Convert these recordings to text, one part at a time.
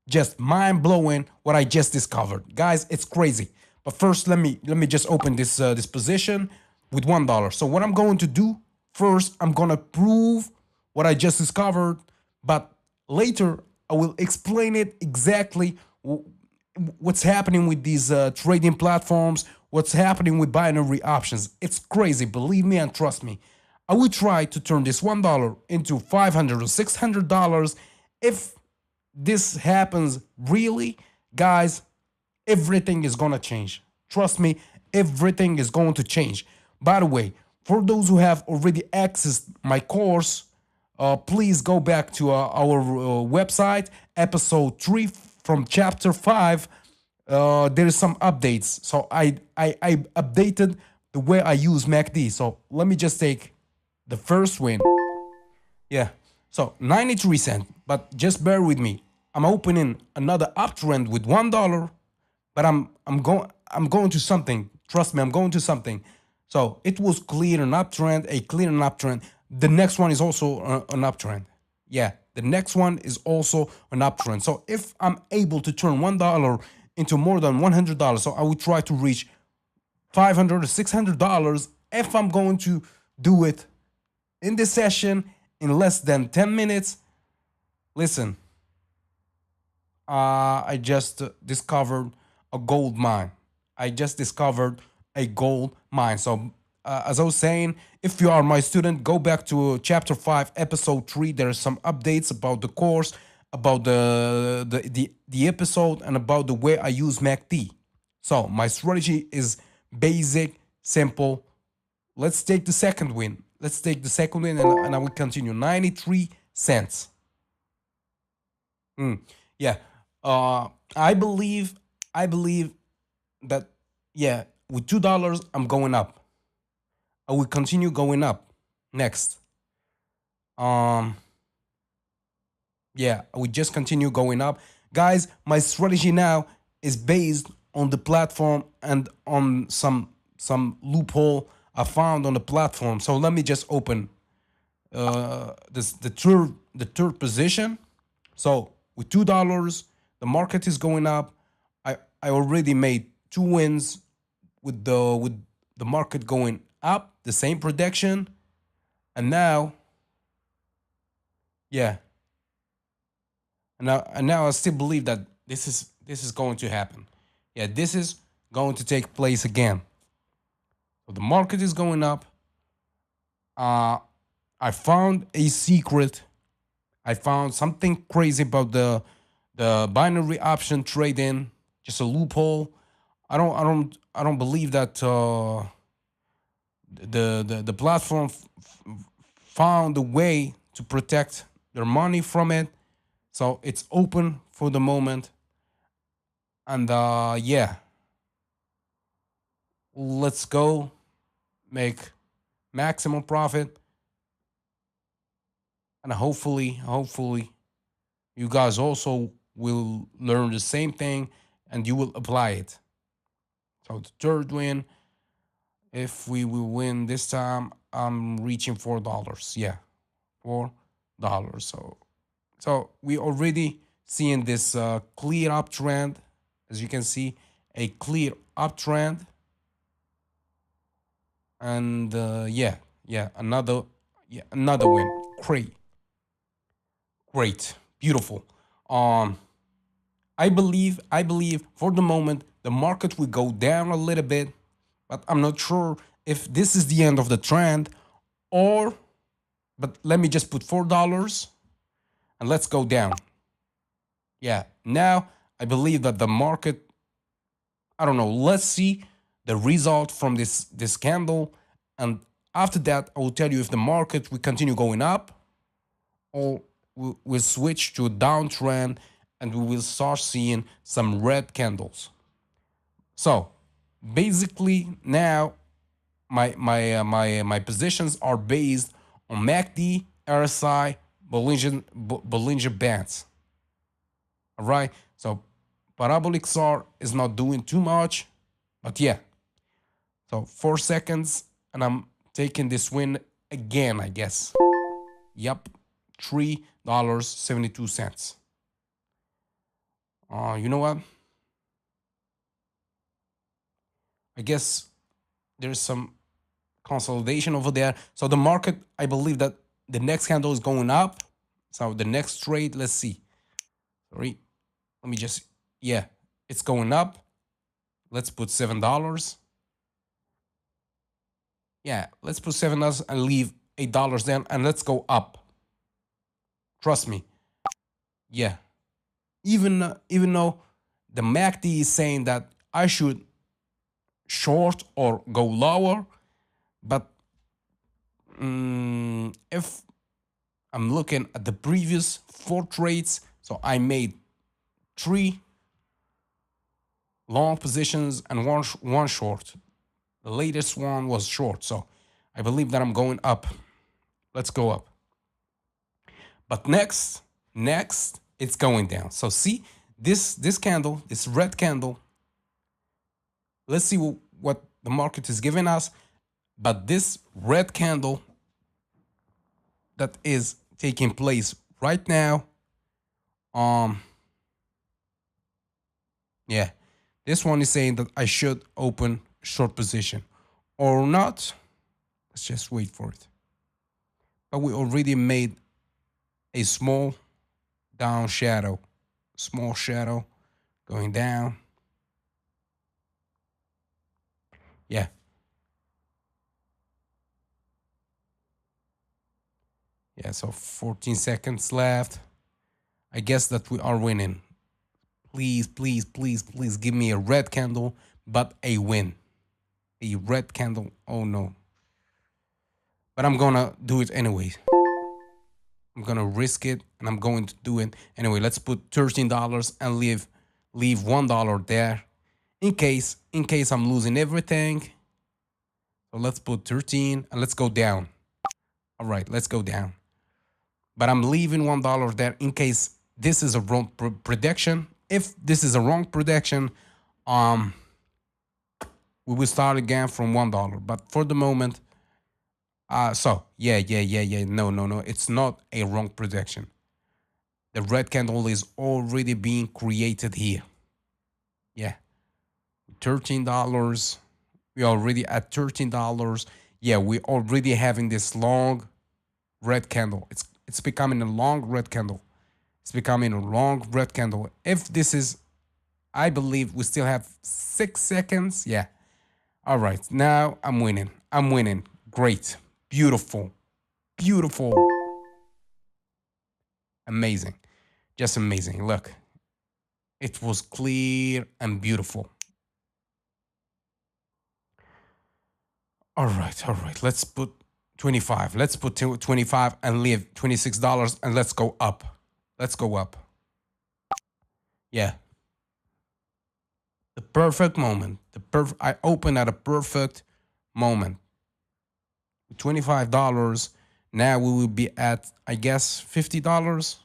Just mind-blowing what I just discovered. Guys, it's crazy. But first, let me just open this position with $1. So what I'm going to do first, I'm gonna prove what I just discovered, but later I will explain it exactly what's happening with these trading platforms, what's happening with binary options. It's crazy, believe me and trust me. I will try to turn this $1 into $500 or $600. If this happens really, guys, everything is gonna change. Trust me, everything is going to change. By the way, for those who have already accessed my course, please go back to our website, episode 3 from chapter 5. There is some updates. So I updated the way I use MACD. So let me just take the first win. Yeah. So 93 cents. But just bear with me. I'm opening another uptrend with $1, but I'm going to something. Trust me, I'm going to something. So it was clear an uptrend, a clear an uptrend. The next one is also an uptrend. Yeah, the next one is also an uptrend. So if I'm able to turn $1 into more than $100, so I will try to reach $500 or $600 if I'm going to do it in this session in less than 10 minutes. Listen, I just discovered a gold mine. I just discovered a gold mine. So, as I was saying, if you are my student, go back to chapter 5, episode 3. There are some updates about the course, about the episode, and about the way I use MACD. So, my strategy is basic, simple. Let's take the second win. Let's take the second win, and I will continue. 93 cents. Yeah. Uh, I believe I believe that, yeah, with $2 I'm going up. I will continue going up. Next. Um yeah, I will just continue going up. Guys, my strategy now is based on the platform and on some loophole I found on the platform. So let me just open this the third position. So with $2, the market is going up. I already made two wins with the market going up, the same prediction, and now, yeah, and now I still believe that this is going to happen. Yeah, this is going to take place again. So the market is going up. Uh, I found a secret. I found something crazy about the binary option trading. Just a loophole. I don't believe that the platform found a way to protect their money from it. So it's open for the moment. And yeah, let's go make maximum profit. And hopefully, you guys also will learn the same thing and you will apply it. So the third win, if we will win this time, I'm reaching $4. Yeah, $4. So we already seeing this clear uptrend, as you can see, a clear uptrend, and another win. Great, beautiful. Um, I believe for the moment the market will go down a little bit, but I'm not sure if this is the end of the trend or. But let me just put $4 and let's go down. Yeah, now I believe that the market, I don't know, let's see the result from this candle, and after that I will tell you if the market will continue going up or will switch to a downtrend and we will start seeing some red candles. So basically now my positions are based on MACD, RSI, Bollinger Bands. All right. So Parabolic SAR is not doing too much, but yeah. So 4 seconds, and I'm taking this win again, I guess. Yep, $3.72. You know what? I guess there's some consolidation over there. So the market, I believe that the next candle is going up. So the next trade, let's see. Sorry, let me just, yeah, it's going up. Let's put $7. Yeah, let's put $7 and leave $8 then, and let's go up. Trust me. Yeah. Even though the MACD is saying that I should short or go lower, but if I'm looking at the previous 4 trades, so I made 3 long positions and one short. The latest one was short, so I believe that I'm going up. Let's go up. But next, it's going down. So see this candle, this red candle. Let's see what the market is giving us. But this red candle that is taking place right now, yeah, this one is saying that I should open short position or not. Let's just wait for it. But we already made a small down shadow, small shadow going down. Yeah. Yeah, so 14 seconds left. I guess that we are winning. Please, please, please, please give me a red candle, but a win. A red candle. Oh no. But I'm gonna do it anyway. I'm gonna risk it and I'm going to do it. Anyway, let's put $13 and leave $1 there. In case I'm losing everything. So let's put 13 and let's go down. All right, let's go down. But I'm leaving $1 there in case this is a wrong prediction. If this is a wrong prediction, we will start again from $1. But for the moment, so yeah. No. It's not a wrong prediction. The red candle is already being created here. Yeah, $13. We're already at $13. Yeah, we're already having this long red candle. It's becoming a long red candle. It's becoming a long red candle. If this is, I believe we still have 6 seconds. Yeah. All right. Now I'm winning. I'm winning. Great. Beautiful. Beautiful. Amazing. Just amazing. Look. It was clear and beautiful. All right. All right. Let's put 25. Let's put 25 and leave $26 and let's go up. Let's go up. Yeah. The perfect moment. I opened at a perfect moment. $25. Now we will be at, I guess, $50.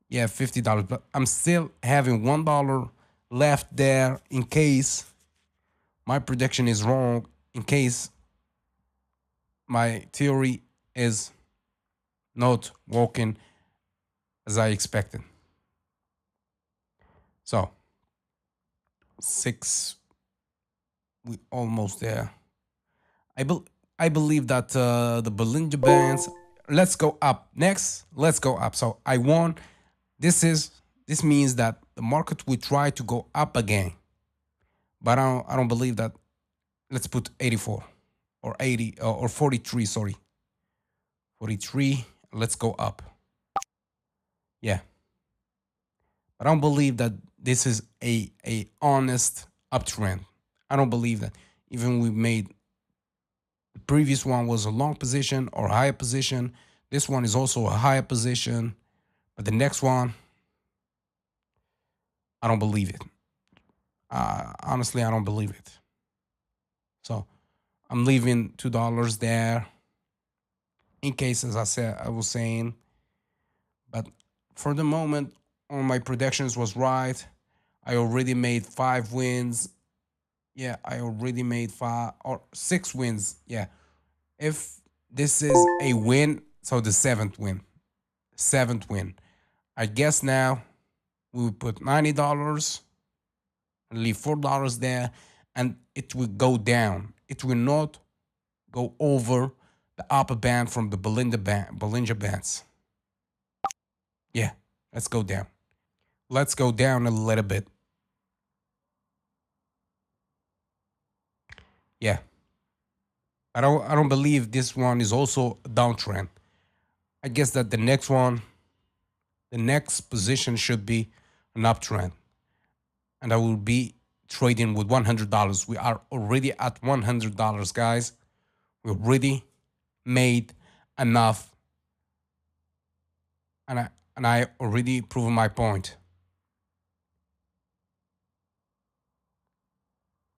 Yeah, $50. But I'm still having $1 left there in case my prediction is wrong, in case my theory is not working as I expected. So 6, we almost there. I believe that the Bollinger Bands. Let's go up next. Let's go up. So I won. This means that the market will try to go up again, but I don't believe that. Let's put 84 or 80 or 43. Sorry, 43. Let's go up. Yeah, but I don't believe that this is a honest uptrend. I don't believe that. Even we made the previous one was a long position or higher position. This one is also a higher position, but the next one, I don't believe it. Honestly, I don't believe it. So I'm leaving $2 there in case, as I was saying. But for the moment, all my predictions was right. I already made 5 wins. Yeah, I already made 5 or 6 wins. Yeah. If this is a win, so the 7th win. I guess now We will put $90 and leave $4 there, and it will go down. It will not go over the upper band from the Bollinger Bands. Yeah, let's go down. Let's go down a little bit. Yeah. I don't believe this one is also a downtrend. I guess that the next position should be an uptrend. And I will be trading with $100. We are already at $100, guys. We already made enough. And I already proven my point.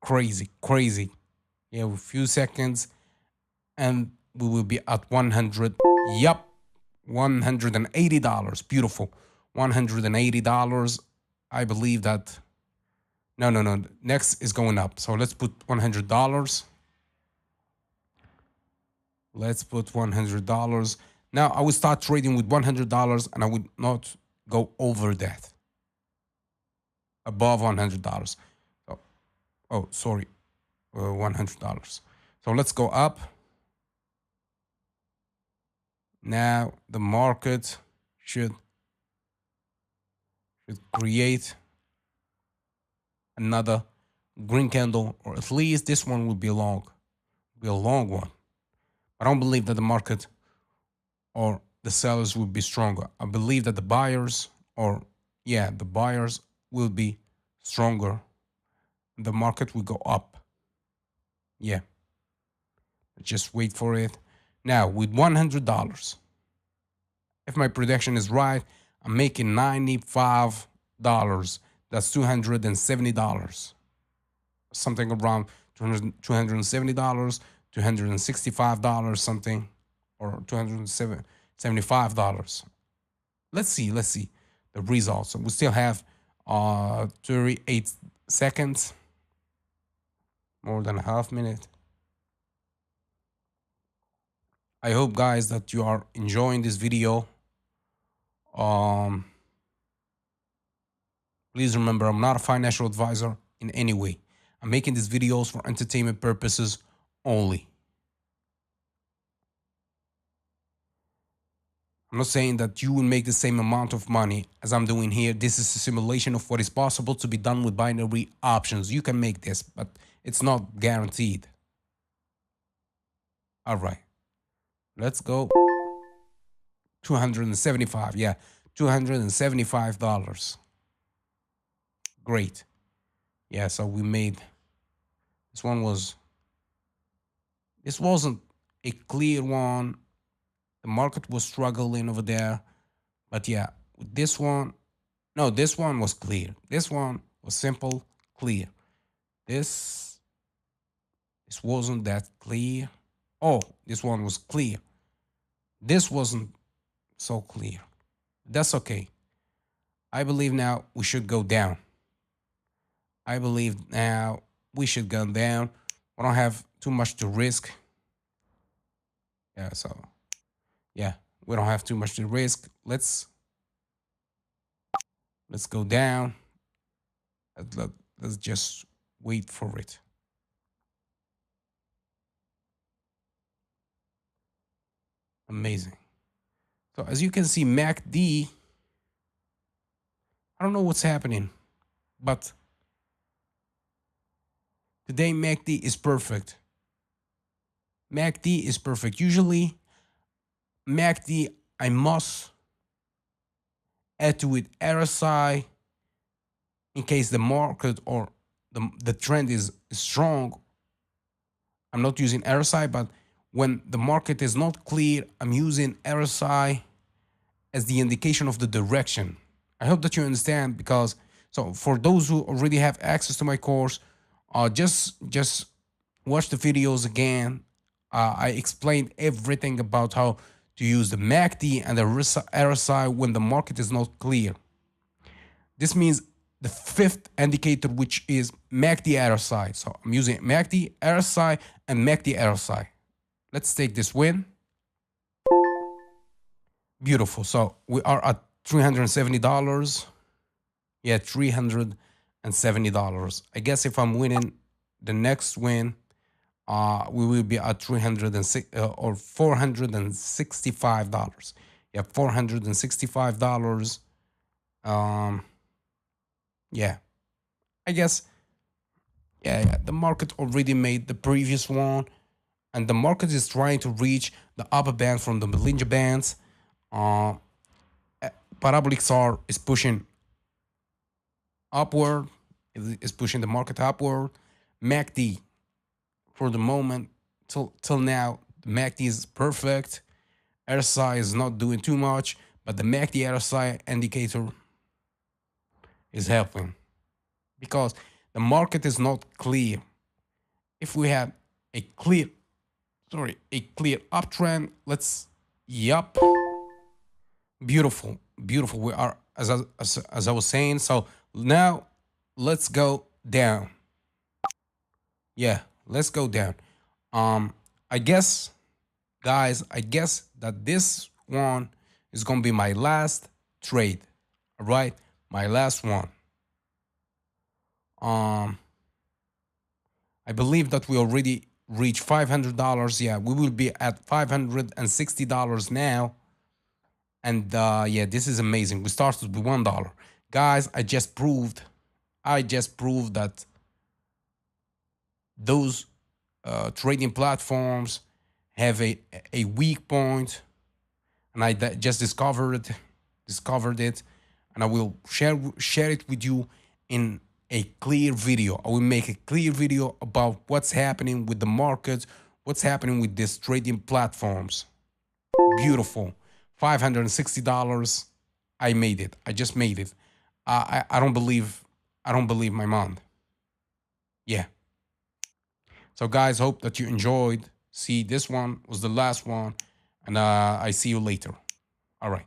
Crazy, crazy. Yeah, a few seconds and we will be at 100. Yup, $180. Beautiful. $180. I believe that. No, no, no. Next is going up. So let's put $100. Let's put $100. Now I will start trading with $100 and I would not go over that. Above $100. Oh, sorry. $100. So let's go up. Now the market should create another green candle, or at least this one will be a long one. I don't believe that the market or the sellers will be stronger. I believe that the buyers will be stronger. The market will go up. Yeah. Just wait for it. Now, with $100, if my prediction is right, I'm making $95. That's $270. Something around $270, $265, something, or $275. Let's see the results. So we still have 38 seconds, more than a half minute. I hope, guys, that you are enjoying this video. Please remember, I'm not a financial advisor in any way. I'm making these videos for entertainment purposes only. I'm not saying that you will make the same amount of money as I'm doing here. This is a simulation of what is possible to be done with binary options. You can make this, but it's not guaranteed. All right. Let's go. 275. Yeah, $275. Great. Yeah, so we made this wasn't a clear one. The market was struggling over there. But yeah, with this one, no, this one was clear. This one was simple, clear. This wasn't that clear. Oh, this one was clear. This wasn't so clear. That's okay. I believe now we should go down. I believe now we should go down. We don't have too much to risk. Yeah, so yeah, we don't have too much to risk. Let's go down. Let's just wait for it. Amazing. So as you can see, MACD, I don't know what's happening, but today MACD is perfect. MACD is perfect. Usually MACD, I must add to it RSI in case the market or the trend is strong. I'm not using RSI, but when the market is not clear, I'm using RSI as the indication of the direction. I hope that you understand, because so for those who already have access to my course, just watch the videos again. I explained everything about how to use the MACD and the RSI when the market is not clear. This means the fifth indicator, which is MACD RSI. So I'm using MACD RSI and MACD RSI. Let's take this win. Beautiful. So we are at $370. Yeah, $370. I guess if I'm winning the next win, we will be at 306 or $465. Yeah, $465. Um, yeah, I guess yeah, the market already made the previous one, and the market is trying to reach the upper band from the Bollinger Bands. Uh, Parabolic SAR is pushing upward, is pushing the market upward. MACD for the moment till now, the MACD is perfect. RSI is not doing too much, but the MACD RSI indicator is helping because the market is not clear. If we have a clear, a clear uptrend, yup, beautiful, beautiful. We are, as I was saying. So now let's go down. Yeah, let's go down. Um, I guess, guys, I guess that this one is gonna be my last trade. All right, my last one. Um, I believe that we already reached $500. Yeah, we will be at $560 now. And yeah, this is amazing. We started with $1. Guys, I just proved that those trading platforms have a weak point, and I just discovered it, and I will share it with you in a clear video. I will make a clear video about what's happening with the markets, what's happening with these trading platforms. Beautiful, $560. I made it. I just made it. I don't believe my mind. Yeah. So guys, hope that you enjoyed. See, this one was the last one, and I see you later. All right.